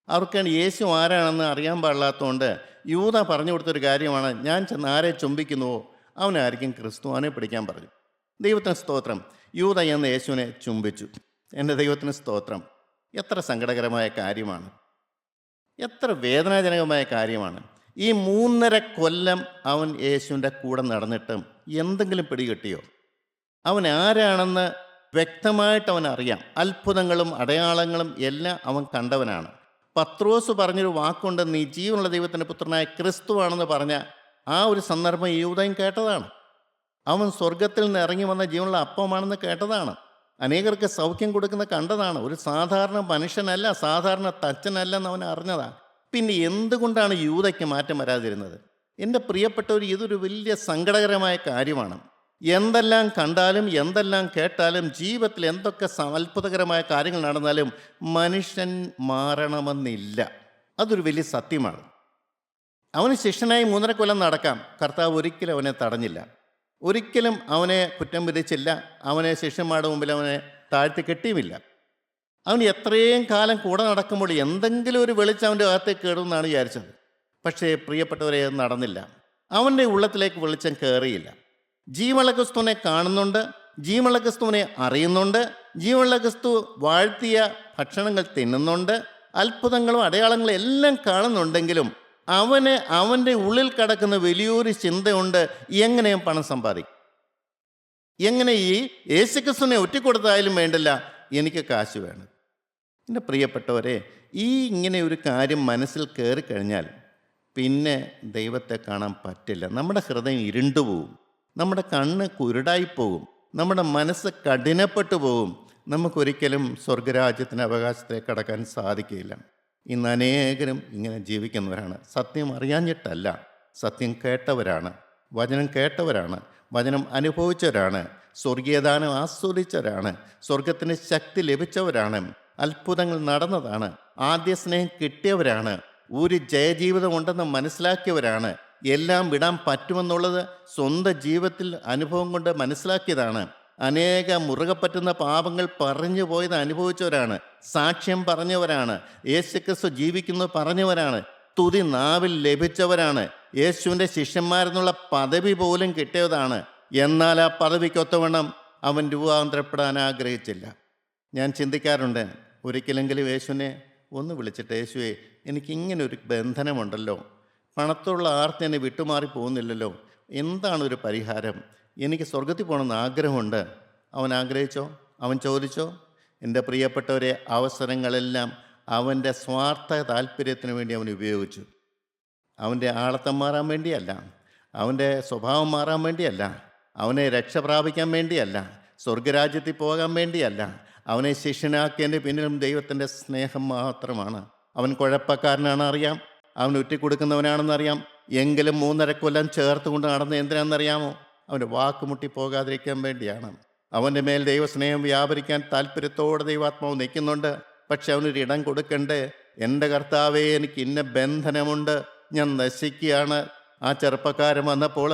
അവർക്കാണ് യേശു ആരാണെന്ന് അറിയാൻ പാടില്ലാത്തതുകൊണ്ട് യൂദ പറഞ്ഞു കൊടുത്തൊരു കാര്യമാണ്, ഞാൻ ചെന്ന് ആരെ ചുംബിക്കുന്നുവോ അവനായിരിക്കും ക്രിസ്തു, അവനെ പിടിക്കാൻ പറഞ്ഞു. ദൈവത്തിന് സ്തോത്രം. യൂദ എന്ന് യേശുവിനെ ചുംബിച്ചു. എൻ്റെ ദൈവത്തിന് സ്തോത്രം. എത്ര സങ്കടകരമായ കാര്യമാണ്, എത്ര വേദനാജനകമായ കാര്യമാണ്. ഈ 3.5 കൊല്ലം അവൻ യേശുവിൻ്റെ കൂടെ നടന്നിട്ടും എന്തെങ്കിലും പിടികിട്ടിയോ? അവൻ ആരാണെന്ന് വ്യക്തമായിട്ട് അവൻ അറിയാം. അത്ഭുതങ്ങളും അടയാളങ്ങളും എല്ലാം അവൻ കണ്ടവനാണ്. പത്രോസ് പറഞ്ഞൊരു വാക്കുണ്ട്, നീ ജീവനുള്ള ദൈവത്തിൻ്റെ പുത്രനായ ക്രിസ്തുവാണെന്ന് പറഞ്ഞ ആ ഒരു സന്ദർഭം യൂദയും കേട്ടതാണ്. അവൻ സ്വർഗത്തിൽ നിന്ന് ഇറങ്ങി വന്ന ജീവനുള്ള അപ്പമാണെന്ന് കേട്ടതാണ്. അനേകർക്ക് സൗഖ്യം കൊടുക്കുന്ന കണ്ടതാണ്. ഒരു സാധാരണ മനുഷ്യനല്ല, സാധാരണ തച്ചനല്ലെന്ന് അവൻ അറിഞ്ഞതാണ്. പിന്നെ എന്തുകൊണ്ടാണ് യൂദയ്ക്ക് മാറ്റം വരാതിരുന്നത്? എൻ്റെ പ്രിയപ്പെട്ടവർ, ഇതൊരു വലിയ സങ്കടകരമായ കാര്യമാണ്. എന്തെല്ലാം കണ്ടാലും എന്തെല്ലാം കേട്ടാലും ജീവിതത്തിൽ എന്തൊക്കെ അത്ഭുതകരമായ കാര്യങ്ങൾ നടന്നാലും മനുഷ്യൻ മാറണമെന്നില്ല. അതൊരു വലിയ സത്യമാണ്. അവന് ശിഷ്യനായി 3.5 കൊല്ലം നടക്കാം. കർത്താവ് ഒരിക്കലും അവനെ തടഞ്ഞില്ല, ഒരിക്കലും അവനെ കുറ്റം വിധിച്ചില്ല, അവനെ ശിഷ്യന്മാരുടെ മുമ്പിൽ അവനെ താഴ്ത്തി കെട്ടിയുമില്ല. അവൻ എത്രയും കാലം കൂടെ നടക്കുമ്പോൾ എന്തെങ്കിലും ഒരു വെളിച്ചം അവൻ്റെ അകത്തേക്ക് കയറുമെന്നാണ് വിചാരിച്ചത്. പക്ഷേ പ്രിയപ്പെട്ടവരെ, അത് നടന്നില്ല. അവൻ്റെ ഉള്ളത്തിലേക്ക് വെളിച്ചം കയറിയില്ല. ജീവനുള്ള ക്രിസ്തുവിനെ കാണുന്നുണ്ട്, ജീവനുള്ള ക്രിസ്തുവിനെ അറിയുന്നുണ്ട്, ജീവനുള്ള ക്രിസ്തു വാഴ്ത്തിയ ഭക്ഷണങ്ങൾ തിന്നുന്നുണ്ട്, അത്ഭുതങ്ങളും അടയാളങ്ങളും എല്ലാം കാണുന്നുണ്ടെങ്കിലും അവൻ്റെ ഉള്ളിൽ കിടക്കുന്ന വലിയൊരു ചിന്തയുണ്ട്, എങ്ങനെ പണം സമ്പാദിക്കും, എങ്ങനെ ഈ യേശുക്രിസ്തുവിനെ ഒറ്റിക്കൊടുത്തായാലും വേണ്ടില്ല, എനിക്ക് കാശ് വേണം. എൻ്റെ പ്രിയപ്പെട്ടവരെ, ഇങ്ങനെ ഒരു കാര്യം മനസ്സിൽ കയറിക്കഴിഞ്ഞാൽ പിന്നെ ദൈവത്തെ കാണാൻ പറ്റില്ല. നമ്മുടെ ഹൃദയം ഇരുണ്ടുപോകും, നമ്മുടെ കണ്ണ് കുരുടായിപ്പോകും, നമ്മുടെ മനസ്സ് കഠിനപ്പെട്ടു പോകും. നമുക്കൊരിക്കലും സ്വർഗരാജ്യത്തിന് അവകാശത്തിലേക്ക് കടക്കാൻ സാധിക്കില്ല. ഇന്ന് അനേകരും ഇങ്ങനെ ജീവിക്കുന്നവരാണ്. സത്യം അറിയാഞ്ഞിട്ടല്ല, സത്യം കേട്ടവരാണ്, വചനം കേട്ടവരാണ്, വചനം അനുഭവിച്ചവരാണ്, സ്വർഗീയദാനം ആസ്വദിച്ചവരാണ്, സ്വർഗത്തിന് ശക്തി ലഭിച്ചവരാണ്, അത്ഭുതങ്ങൾ നടന്നതാണ്, ആദ്യ സ്നേഹം കിട്ടിയവരാണ്, ഒരു ജയജീവിതം ഉണ്ടെന്ന് മനസ്സിലാക്കിയവരാണ്, എല്ലാം വിടാൻ പറ്റുമെന്നുള്ളത് സ്വന്തം ജീവിതത്തിൽ അനുഭവം കൊണ്ട് മനസ്സിലാക്കിയതാണ്, അനേക മുറുകെ പറ്റുന്ന പാപങ്ങൾ പറഞ്ഞു പോയത് അനുഭവിച്ചവരാണ്, സാക്ഷ്യം പറഞ്ഞവരാണ്, യേശുക്രിസ്തു ജീവിക്കുന്നു പറഞ്ഞവരാണ്, സ്തുതി നാവിൽ ലഭിച്ചവരാണ്, യേശുവിൻ്റെ ശിഷ്യന്മാരെന്നുള്ള പദവി പോലും കിട്ടിയതാണ്. എന്നാൽ ആ പദവിക്കൊത്തവണ്ണം അവൻ രൂപാന്തരപ്പെടാൻ ആഗ്രഹിച്ചില്ല. ഞാൻ ചിന്തിക്കാറുണ്ട്, ഒരിക്കലെങ്കിലും യേശുവിനെ ഒന്ന് വിളിച്ചിട്ട്, യേശുവേ, എനിക്കിങ്ങനൊരു ബന്ധനമുണ്ടല്ലോ, പണത്തോടുള്ള ആർത്തി എന്നെ വിട്ടുമാറി പോകുന്നില്ലല്ലോ, എന്താണ് ഒരു പരിഹാരം? എനിക്ക് സ്വർഗത്തിൽ പോകണമെന്ന് ആഗ്രഹമുണ്ട്. അവൻ ആഗ്രഹിച്ചോ? അവൻ ചോദിച്ചോ? എൻ്റെ പ്രിയപ്പെട്ടവരെ, അവസരങ്ങളെല്ലാം അവൻ്റെ സ്വാർത്ഥ താല്പര്യത്തിന് വേണ്ടി അവൻ ഉപയോഗിച്ചു. അവൻ്റെ ആളത്തം മാറാൻ വേണ്ടിയല്ല, അവൻ്റെ സ്വഭാവം മാറാൻ വേണ്ടിയല്ല, അവനെ രക്ഷ പ്രാപിക്കാൻ വേണ്ടിയല്ല, സ്വർഗരാജ്യത്തിൽ പോകാൻ വേണ്ടിയല്ല. അവനെ ശിഷ്യനാക്കിയതിൻ്റെ പിന്നിലും ദൈവത്തിൻ്റെ സ്നേഹം മാത്രമാണ്. അവൻ കുഴപ്പക്കാരനാണ് അറിയാം, അവൻ ഉറ്റിക്കൊടുക്കുന്നവനാണെന്നറിയാം. എങ്കിലും 3.5 കൊല്ലം ചേർത്ത് കൊണ്ട് നടന്ന് എന്തിനാണെന്നറിയാമോ? അവൻ്റെ വാക്കുമുട്ടി പോകാതിരിക്കാൻ വേണ്ടിയാണ്. അവൻ്റെ മേൽ ദൈവസ്നേഹം വ്യാപരിക്കാൻ താല്പര്യത്തോടെ ദൈവാത്മാവ് നിൽക്കുന്നുണ്ട്. പക്ഷെ അവനൊരു ഇടം കൊടുക്കണ്ടേ? എൻ്റെ കർത്താവേ, എനിക്ക് ഇന്ന ബന്ധനമുണ്ട്, ഞാൻ നശിക്കുകയാണ്. ആ ചെറുപ്പക്കാരൻ വന്നപ്പോൾ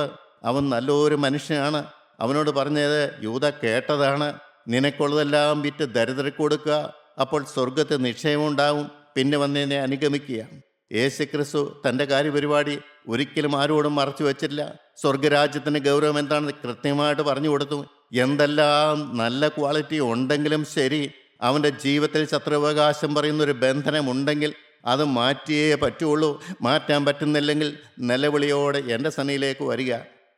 അവൻ നല്ലൊരു മനുഷ്യനാണ്. അവനോട് പറഞ്ഞത് യൂദ കേട്ടതാണ്, നിനക്കുള്ളതെല്ലാം വിറ്റ് ദരിദ്രർക്ക് കൊടുക്കുക, അപ്പോൾ സ്വർഗത്ത് നിക്ഷേപമുണ്ടാവും, പിന്നെ വന്നതിനെ അനുഗമിക്കുക. യേശുക്രിസ്തു തൻ്റെ കാര്യപരിപാടി ഒരിക്കലും ആരോടും മറച്ചു വച്ചില്ല. സ്വർഗരാജ്യത്തിൻ്റെ ഗൗരവം എന്താണെന്ന് കൃത്യമായിട്ട് പറഞ്ഞു കൊടുത്തു. എന്തെല്ലാം നല്ല ക്വാളിറ്റി ഉണ്ടെങ്കിലും ശരി, അവൻ്റെ ജീവിതത്തിൽ ശത്രുവകാശം പറയുന്നൊരു ബന്ധനമുണ്ടെങ്കിൽ അത് മാറ്റിയേ പറ്റുള്ളൂ. മാറ്റാൻ പറ്റുന്നില്ലെങ്കിൽ നിലവിളിയോടെ എൻ്റെ സന്നിധിയിലേക്ക് വരിക.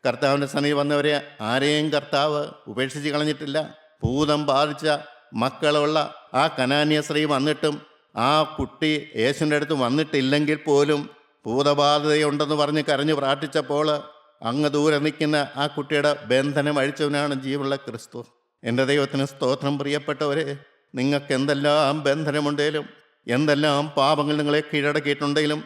കർത്താവിൻ്റെ സന്നിധി വന്നവരെ ആരെയും കർത്താവ് ഉപേക്ഷിച്ച് കളഞ്ഞിട്ടില്ല. ഭൂതം ബാധിച്ച മക്കളുള്ള ആ കനാന്യ സ്ത്രീ വന്നിട്ടും ആ കുട്ടി യേശുവിൻ്റെ അടുത്ത് വന്നിട്ടില്ലെങ്കിൽ പോലും ഭൂതബാധയുണ്ടെന്ന് പറഞ്ഞ് കരഞ്ഞു പ്രാർത്ഥിച്ചപ്പോൾ അങ്ങ് ദൂരെ നിൽക്കുന്ന ആ കുട്ടിയുടെ ബന്ധനം അഴിച്ചവനാണ് ജീവനുള്ള ക്രിസ്തു. എൻ്റെ ദൈവത്തിന് സ്തോത്രം. പ്രിയപ്പെട്ടവരെ, നിങ്ങൾക്ക് എന്തെല്ലാം ബന്ധനമുണ്ടെങ്കിലും, എന്തെല്ലാം പാപങ്ങൾ നിങ്ങളെ കീഴടക്കിയിട്ടുണ്ടെങ്കിലും,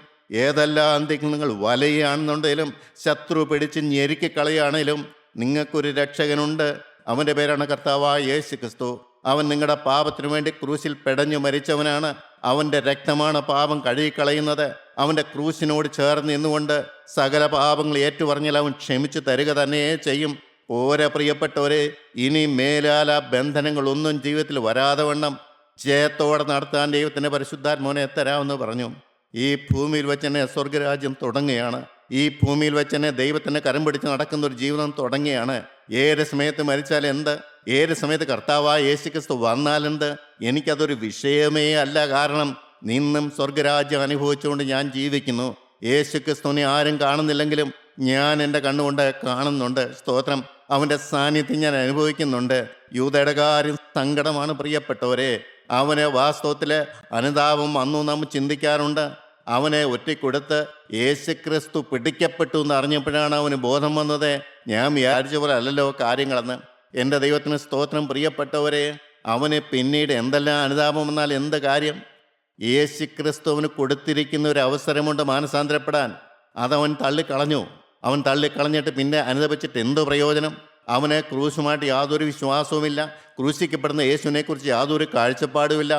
ഏതെല്ലാം അന്ത്യങ്ങൾ നിങ്ങൾ വലയുകയാണെന്നുണ്ടെങ്കിലും, ശത്രു പിടിച്ച് ഞെരുക്കിക്കളയാണെങ്കിലും, നിങ്ങൾക്കൊരു രക്ഷകനുണ്ട്. അവൻ്റെ പേരാണ് കർത്താവായ യേശു ക്രിസ്തു. അവൻ നിങ്ങളുടെ പാപത്തിനു വേണ്ടി ക്രൂശിൽ പെടഞ്ഞു മരിച്ചവനാണ്. അവൻ്റെ രക്തമാണ് പാപം കഴുകിക്കളയുന്നത്. അവൻ്റെ ക്രൂശിനോട് ചേർന്ന് നിന്നുകൊണ്ട് സകല പാപങ്ങൾ ഏറ്റുപറഞ്ഞാൽ അവൻ ക്ഷമിച്ചു തരിക തന്നെ ചെയ്യും. ഓരോ പ്രിയപ്പെട്ടവരെ, ഇനി മേലാല ബന്ധനങ്ങളൊന്നും ജീവിതത്തിൽ വരാതെ വണ്ണം ജയത്തോടെ നടത്താൻ ദൈവത്തിൻ്റെ പരിശുദ്ധാത്മാവിനെ തരാമെന്ന് പറഞ്ഞു. ഈ ഭൂമിയിൽ വെച്ച് തന്നെ സ്വർഗരാജ്യം തുടങ്ങുകയാണ്. ഈ ഭൂമിയിൽ വെച്ച് തന്നെ ദൈവത്തിൻ്റെ കരം പിടിച്ച് നടക്കുന്ന ഒരു ജീവിതം തുടങ്ങുകയാണ്. ഏത് സമയത്ത് മരിച്ചാൽ എന്ത്, ഏത് സമയത്ത് കർത്താവായ യേശുക്രിസ്തു വന്നാലെന്ത്, എനിക്കതൊരു വിഷയമേ അല്ല. കാരണം നിന്നും സ്വർഗരാജ്യം അനുഭവിച്ചുകൊണ്ട് ഞാൻ ജീവിക്കുന്നു. യേശുക്രിസ്തുവിനെ ആരും കാണുന്നില്ലെങ്കിലും ഞാൻ എൻ്റെ കണ്ണുകൊണ്ട് കാണുന്നുണ്ട്. സ്തോത്രം. അവൻ്റെ സാന്നിധ്യം ഞാൻ അനുഭവിക്കുന്നുണ്ട്. യൂദയുടെ കാര്യം സങ്കടമാണ് പ്രിയപ്പെട്ടവരെ. അവന് വാസ്തവത്തിൽ അനുതാപം അന്നു നാം ചിന്തിക്കാറുണ്ട്. അവനെ ഒറ്റക്കൊടുത്ത് യേശുക്രിസ്തു പിടിക്കപ്പെട്ടു എന്ന് അറിഞ്ഞപ്പോഴാണ് അവന് ബോധം വന്നത്. ഞാൻ വിചാരിച്ച പോലെ അല്ലല്ലോ കാര്യങ്ങളെന്ന്. എൻ്റെ ദൈവത്തിന് സ്തോത്രം. പ്രിയപ്പെട്ടവരെ, അവന് പിന്നീട് എന്തെല്ലാം അനുതാപം വന്നാൽ എന്ത് കാര്യം? യേശുക്രിസ്തുവിന് കൊടുത്തിരിക്കുന്ന ഒരു അവസരമുണ്ട് മാനസാന്തരപ്പെടാൻ. അതവൻ തള്ളിക്കളഞ്ഞു. അവൻ തള്ളിക്കളഞ്ഞിട്ട് പിന്നെ അനുദപിച്ചിട്ട് എന്ത് പ്രയോജനം? അവന് ക്രൂശുമായിട്ട് യാതൊരു വിശ്വാസവുമില്ല. ക്രൂശിക്കപ്പെടുന്ന യേശുവിനെക്കുറിച്ച് യാതൊരു കാഴ്ചപ്പാടുമില്ല.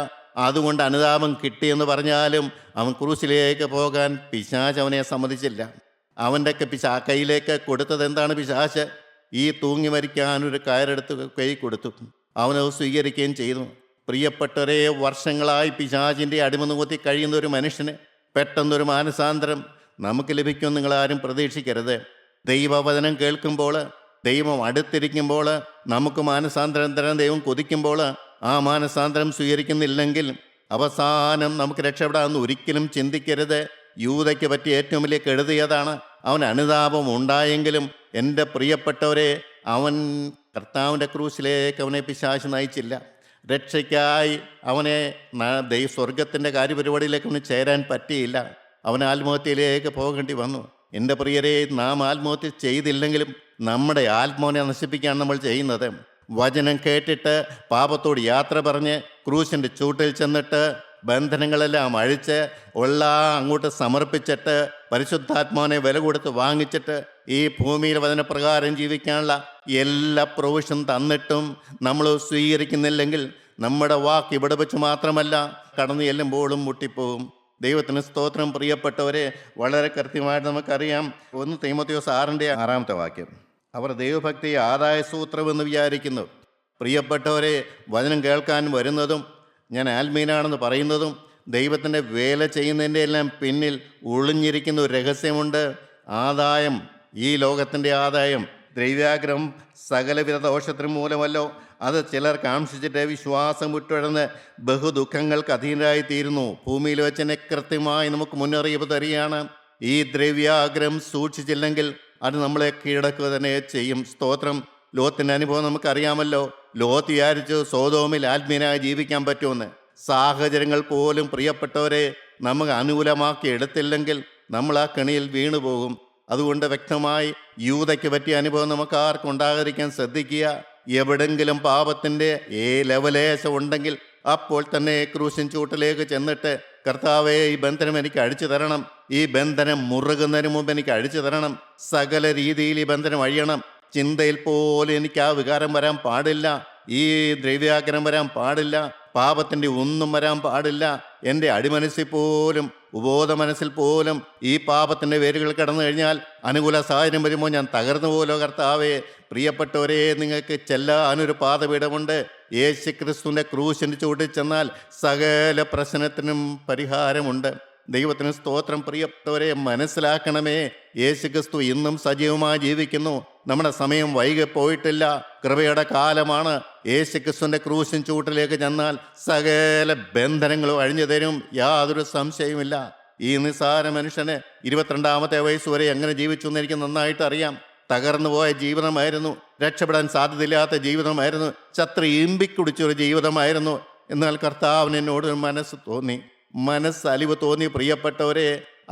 അതുകൊണ്ട് അനുതാപം കിട്ടിയെന്ന് പറഞ്ഞാലും അവൻ ക്രൂശിലേക്ക് പോകാൻ പിശാച് അവനെ സമ്മതിച്ചില്ല. അവൻ്റെ കയ്യിലേക്ക് കൊടുത്തത് എന്താണ്? പിശാച് ഈ തൂങ്ങി മരിക്കാനൊരു കയറെടുത്ത് കൈ കൊടുത്തു. അവനത് സ്വീകരിക്കുകയും ചെയ്തു. പ്രിയപ്പെട്ടവരെ, വർഷങ്ങളായി പിശാചിൻ്റെ അടിമ നോക്കി കഴിയുന്ന ഒരു മനുഷ്യന് പെട്ടെന്നൊരു മാനസാന്തരം നമുക്ക് ലഭിക്കുമെന്ന് നിങ്ങളാരും പ്രതീക്ഷിക്കരുത്. ദൈവവചനം കേൾക്കുമ്പോൾ, ദൈവം അടുത്തിരിക്കുമ്പോൾ, നമുക്ക് മാനസാന്തരം തരാൻ ദൈവം കൊതിക്കുമ്പോൾ ആ മാനസാന്തരം സ്വീകരിക്കുന്നില്ലെങ്കിൽ അവസാനം നമുക്ക് രക്ഷപ്പെടാമെന്ന് ഒരിക്കലും ചിന്തിക്കരുത്. യൂദയ്ക്ക് പറ്റിയ ഏറ്റവും വലിയ കെടുതിയതാണ്. അവൻ അനുതാപം ഉണ്ടായെങ്കിലും എൻ്റെ പ്രിയപ്പെട്ടവരെ, അവൻ കർത്താവിൻ്റെ ക്രൂശിലേക്ക് അവനെ പിശാച് നയിച്ചില്ല. രക്ഷയ്ക്കായി അവനെ സ്വർഗത്തിൻ്റെ കാര്യപരിപാടിയിലേക്ക് അവന് ചേരാൻ പറ്റിയില്ല. അവൻ ആത്മഹത്യയിലേക്ക് പോകേണ്ടി വന്നു. എൻ്റെ പ്രിയരെ, നാം ആത്മഹത്യ ചെയ്തില്ലെങ്കിലും നമ്മുടെ ആത്മാവിനെ നശിപ്പിക്കുകയാണ് നമ്മൾ ചെയ്യുന്നത്. വചനം കേട്ടിട്ട് പാപത്തോട് യാത്ര പറഞ്ഞ് ക്രൂശിൻ്റെ ചൂട്ടിൽ ചെന്നിട്ട് ബന്ധനങ്ങളെല്ലാം അഴിച്ച് അങ്ങോട്ട് സമർപ്പിച്ചിട്ട് പരിശുദ്ധാത്മാവിനെ വില കൊടുത്ത് വാങ്ങിച്ചിട്ട് ഈ ഭൂമിയിൽ വചനപ്രകാരം ജീവിക്കാനുള്ള എല്ലാ പ്രൊവിഷൻ തന്നിട്ടും നമ്മൾ സ്വീകരിക്കുന്നില്ലെങ്കിൽ നമ്മുടെ വാക്ക് ഇവിടെ വെച്ച് മാത്രമല്ല കടന്നു ചെല്ലുമ്പോഴും മുട്ടിപ്പോവും. ദൈവത്തിന് സ്തോത്രം. പ്രിയപ്പെട്ടവരെ, വളരെ കൃത്യമായിട്ട് നമുക്കറിയാം. 1 തീമോഥെയോസ് 6:6 വാക്യം, അവർ ദൈവഭക്തി ആദായ സൂത്രമെന്ന് വിചാരിക്കുന്നു. പ്രിയപ്പെട്ടവരെ, വചനം കേൾക്കാൻ വരുന്നതും ഞാൻ ആത്മീയനാണെന്ന് പറയുന്നതും ദൈവത്തിൻ്റെ വേല ചെയ്യുന്നതിൻ്റെ എല്ലാം പിന്നിൽ ഒളിഞ്ഞിരിക്കുന്ന ഒരു രഹസ്യമുണ്ട്. ആദായം, ഈ ലോകത്തിൻ്റെ ആദായം, ദ്രവ്യാഗ്രഹം സകലവിധ ദോഷത്തിനും മൂലമല്ലോ. അത് ചിലർ കാംക്ഷിച്ചിട്ട് വിശ്വാസം വിട്ടുഴന്ന് ബഹുദുഃഖങ്ങൾക്ക് അധീനരായിത്തീരുന്നു. ഭൂമിയിൽ വെച്ച് തന്നെ കൃത്യമായി നമുക്ക് മുന്നറിയിപ്പ് തരികയാണ്. ഈ ദ്രവ്യാഗ്രഹം സൂക്ഷിച്ചില്ലെങ്കിൽ അത് നമ്മളെ കീഴടക്കുക തന്നെ ചെയ്യും. സ്തോത്രം. ലോത്തിൻ്റെ അനുഭവം നമുക്കറിയാമല്ലോ. ലോത്ത് വിചാരിച്ചു സോദോമിൽ ആത്മീയനായി ജീവിക്കാൻ പറ്റുമെന്ന്. സാഹചര്യങ്ങൾ പോലും പ്രിയപ്പെട്ടവരെ നമുക്ക് അനുകൂലമാക്കി എടുത്തില്ലെങ്കിൽ നമ്മൾ ആ കെണിയിൽ വീണുപോകും. അതുകൊണ്ട് വ്യക്തമായി യൂദയ്ക്ക് പറ്റിയ അനുഭവം നമുക്ക് ആർക്കും ഉണ്ടാകാതിരിക്കാൻ ശ്രദ്ധിക്കുക. എവിടെങ്കിലും പാപത്തിൻ്റെ ലവലേശം ഉണ്ടെങ്കിൽ അപ്പോൾ തന്നെ ക്രൂശിൻ ചൂട്ടിലേക്ക് ചെന്നിട്ട് കർത്താവേ, ഈ ബന്ധനം എനിക്ക് അഴിച്ചു തരണം, ഈ ബന്ധനം മുറുകുന്നതിന് മുമ്പ് എനിക്ക് അഴിച്ചു തരണം, സകല രീതിയിൽ ഈ ബന്ധനം അഴിയണം. ചിന്തയിൽ പോലും എനിക്ക് ആ വികാരം വരാൻ പാടില്ല, ഈ ദ്രവ്യാഗ്രഹം വരാൻ പാടില്ല, പാപത്തിൻ്റെ ഒന്നും വരാൻ പാടില്ല. എൻ്റെ അടിമനസ്സിൽ പോലും ഉബോധ മനസ്സിൽ പോലും ഈ പാപത്തിൻ്റെ വേരുകൾ കടന്നു കഴിഞ്ഞാൽ അനുകൂല സാഹചര്യം വരുമ്പോൾ ഞാൻ തകർന്നു പോലോ കർത്താവേ. പ്രിയപ്പെട്ടവരെ, നിങ്ങൾക്ക് ചെല്ലാനൊരു പാതപീഠമുണ്ട്. യേശുക്രിസ്തുവിൻ്റെ ക്രൂശിൻ്റെ ചൂട്ടിൽ ചെന്നാൽ സകല പ്രശ്നത്തിനും പരിഹാരമുണ്ട്. ദൈവത്തിന് സ്തോത്രം. പ്രിയപ്പെട്ടവരെ, മനസ്സിലാക്കണമേ, യേശുക്രിസ്തു ഇന്നും സജീവമായി ജീവിക്കുന്നു. നമ്മുടെ സമയം വൈകി പോയിട്ടില്ല. കൃപയുടെ കാലമാണ്. യേശുക്രിസ്തുവിൻ്റെ ക്രൂശിൻ ചൂട്ടിലേക്ക് ചെന്നാൽ സകല ബന്ധനങ്ങളും അഴിഞ്ഞു തരും, യാതൊരു സംശയവുമില്ല. ഈ നിസ്സാര മനുഷ്യന് 22-ാമത്തെ വയസ്സ് വരെ എങ്ങനെ ജീവിച്ചു എന്ന് എനിക്ക് നന്നായിട്ട് അറിയാം. തകർന്നു പോയ ജീവിതമായിരുന്നു, രക്ഷപ്പെടാൻ സാധ്യതയില്ലാത്ത ജീവിതമായിരുന്നു, ചത്ര ഇമ്പിക്കുടിച്ചൊരു ജീവിതമായിരുന്നു. എന്നാൽ കർത്താവിന് എന്നോട് മനസ്സലിവ് തോന്നി. പ്രിയപ്പെട്ടവരെ,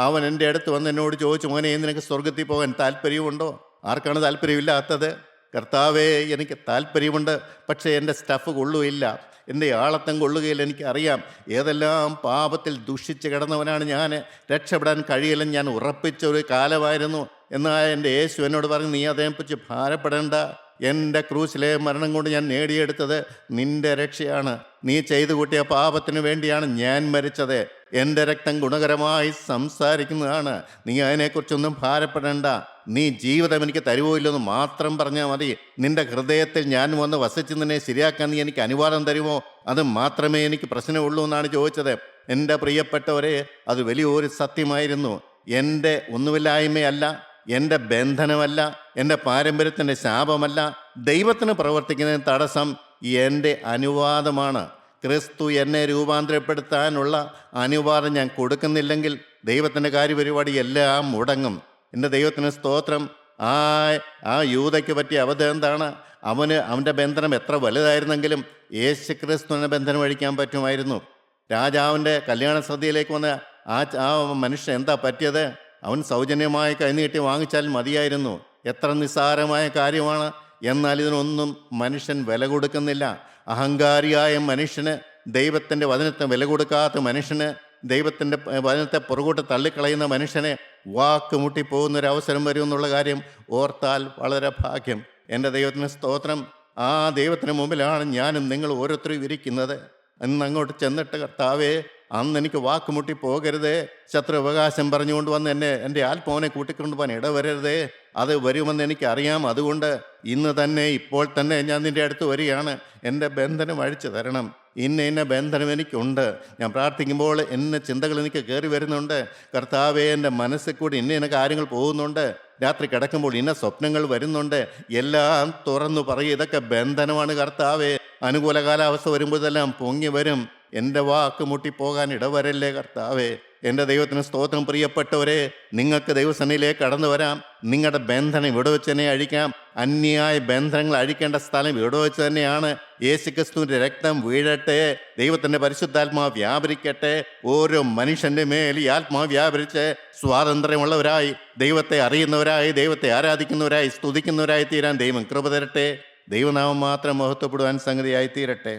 അവൻ എൻ്റെ അടുത്ത് വന്ന് എന്നോട് ചോദിച്ചു, മോനെ, നിനക്ക് സ്വർഗത്തിൽ പോകാൻ താല്പര്യമുണ്ടോ? ആർക്കാണ് താല്പര്യമില്ലാത്തത്? കർത്താവേ, എനിക്ക് താല്പര്യമുണ്ട്, പക്ഷേ എൻ്റെ സ്റ്റഫ് കൊള്ളുകയില്ല, എൻ്റെ ആളത്തം കൊള്ളുകയില്ല. എനിക്കറിയാം ഏതെല്ലാം പാപത്തിൽ ദുഷിച്ച് കിടന്നവനാണ് ഞാൻ, രക്ഷപ്പെടാൻ കഴിയില്ലെന്ന് ഞാൻ ഉറപ്പിച്ച ഒരു കാലമായിരുന്നു. എന്നാൽ എൻ്റെ യേശു എന്നോട് പറഞ്ഞു, നീ അതേപ്പറ്റി ഭാരപ്പെടേണ്ട, എൻ്റെ ക്രൂശിലെ മരണം കൊണ്ട് ഞാൻ നേടിയെടുത്തത് നിൻ്റെ രക്ഷയാണ്. നീ ചെയ്തു കൂട്ടിയ പാപത്തിന് വേണ്ടിയാണ് ഞാൻ മരിച്ചത്. എൻ്റെ രക്തം ഗുണകരമായി സംസാരിക്കുന്നതാണ്. നീ അതിനെക്കുറിച്ചൊന്നും ഭാരപ്പെടേണ്ട. നീ ജീവിതം എനിക്ക് തരുവോ ഇല്ലെന്ന് മാത്രം പറഞ്ഞാൽ മതി. നിന്റെ ഹൃദയത്തിൽ ഞാൻ വന്ന് വസിച്ച് നിന്നെ ശരിയാക്കാൻ നീ എനിക്ക് അനുവാദം തരുമോ? അത് മാത്രമേ എനിക്ക് പ്രശ്നമുള്ളൂ എന്നാണ് ചോദിച്ചത്. എൻ്റെ പ്രിയപ്പെട്ടവരെ, അത് വലിയൊരു സത്യമായിരുന്നു. എൻ്റെ ഒന്നുമില്ലായ്മയല്ല, എൻ്റെ ബന്ധനമല്ല, എൻ്റെ പാരമ്പര്യത്തിൻ്റെ ശാപമല്ല. ദൈവത്തിന് പ്രവർത്തിക്കുന്നതിന് തടസ്സം എൻ്റെ അനുവാദമാണ്. ക്രിസ്തു എന്നെ രൂപാന്തരപ്പെടുത്താനുള്ള അനുവാദം ഞാൻ കൊടുക്കുന്നില്ലെങ്കിൽ ദൈവത്തിൻ്റെ കാര്യപരിപാടി എല്ലാം മുടങ്ങും. എൻ്റെ ദൈവത്തിന് സ്തോത്രം. ആ യൂദയ്ക്ക് പറ്റിയ അവധം എന്താണ്? അവൻ്റെ ബന്ധനം എത്ര വലുതായിരുന്നെങ്കിലും യേശു ക്രിസ്തുവിനെ ബന്ധനം അഴിക്കാൻ പറ്റുമായിരുന്നു. രാജാവിൻ്റെ കല്യാണ സദ്യയിലേക്ക് വന്ന ആ മനുഷ്യൻ എന്താ പറ്റിയത്? അവൻ സൗജന്യമായി കൈനീട്ടി വാങ്ങിച്ചാൽ മതിയായിരുന്നു. എത്ര നിസ്സാരമായ കാര്യമാണ്. എന്നാൽ ഇതിനൊന്നും മനുഷ്യൻ വില കൊടുക്കുന്നില്ല. അഹങ്കാരിയായ മനുഷ്യന്, ദൈവത്തിൻ്റെ വചനത്തെ വില കൊടുക്കാത്ത മനുഷ്യന്, ദൈവത്തിൻ്റെ വചനത്തെ പുറകോട്ട് തള്ളിക്കളയുന്ന മനുഷ്യനെ വാക്ക് മുട്ടിപ്പോകുന്നൊരവസരം വരും എന്നുള്ള കാര്യം ഓർത്താൽ വളരെ ഭാഗ്യം. എൻ്റെ ദൈവത്തിന് സ്തോത്രം. ആ ദൈവത്തിന് മുമ്പിലാണ് ഞാനും നിങ്ങൾ ഓരോരുത്തരും ഇരിക്കുന്നത്. അന്ന് അങ്ങോട്ട് ചെന്നിട്ട്, കർത്താവേ, അന്ന് എനിക്ക് വാക്കുമുട്ടി പോകരുതേ, ശത്രു അവകാശം പറഞ്ഞുകൊണ്ട് വന്ന് എൻ്റെ ആത്മാവിനെ കൂട്ടിക്കൊണ്ടുപോകാൻ ഇടവരരുതേ. അത് വരുമെന്ന് എനിക്കറിയാം. അതുകൊണ്ട് ഇന്ന് തന്നെ, ഇപ്പോൾ തന്നെ ഞാൻ നിൻ്റെ അടുത്ത് വരികയാണ്. എൻ്റെ ബന്ധനം അഴിച്ചു തരണം. ഇന്ന ബന്ധനം എനിക്കുണ്ട്. ഞാൻ പ്രാർത്ഥിക്കുമ്പോൾ ചിന്തകൾ എനിക്ക് കയറി വരുന്നുണ്ട്. കർത്താവേ, എൻ്റെ മനസ്സിൽ കൂടി ഇന്ന കാര്യങ്ങൾ പോകുന്നുണ്ട്. രാത്രി കിടക്കുമ്പോൾ ഇന്ന സ്വപ്നങ്ങൾ വരുന്നുണ്ട്. എല്ലാം തുറന്നു പറയും. ഇതൊക്കെ ബന്ധനമാണ് കർത്താവേ. അനുകൂല കാലാവസ്ഥ വരുമ്പോഴെല്ലാം പൊങ്ങി വരും. എൻ്റെ വാക്ക് മുട്ടിപ്പോകാൻ ഇടവരല്ലേ കർത്താവേ. എൻ്റെ ദൈവത്തിന് സ്തോത്രം. പ്രിയപ്പെട്ടവരെ, നിങ്ങൾക്ക് ദൈവസന്നിധിയിലേക്ക് കടന്നു വരാം. നിങ്ങളുടെ ബന്ധനം ഇവിടെ വെച്ച് തന്നെ അഴിക്കാം. അന്യായ ബന്ധനങ്ങൾ അഴിക്കേണ്ട സ്ഥലം ഇവിടെ വെച്ച് തന്നെയാണ്. യേശുക്രിസ്തുവിൻ്റെ രക്തം വീഴട്ടെ. ദൈവത്തിൻ്റെ പരിശുദ്ധാത്മാവ് വ്യാപരിക്കട്ടെ. ഓരോ മനുഷ്യൻ്റെ മേൽ ഈ ആത്മാവ് വ്യാപരിച്ച് സ്വാതന്ത്ര്യമുള്ളവരായി, ദൈവത്തെ അറിയുന്നവരായി, ദൈവത്തെ ആരാധിക്കുന്നവരായി, സ്തുതിക്കുന്നവരായി തീരാൻ ദൈവം കൃപ തരട്ടെ. ദൈവനാമം മാത്രം മഹത്വപ്പെടുവാൻ സംഗതിയായി തീരട്ടെ.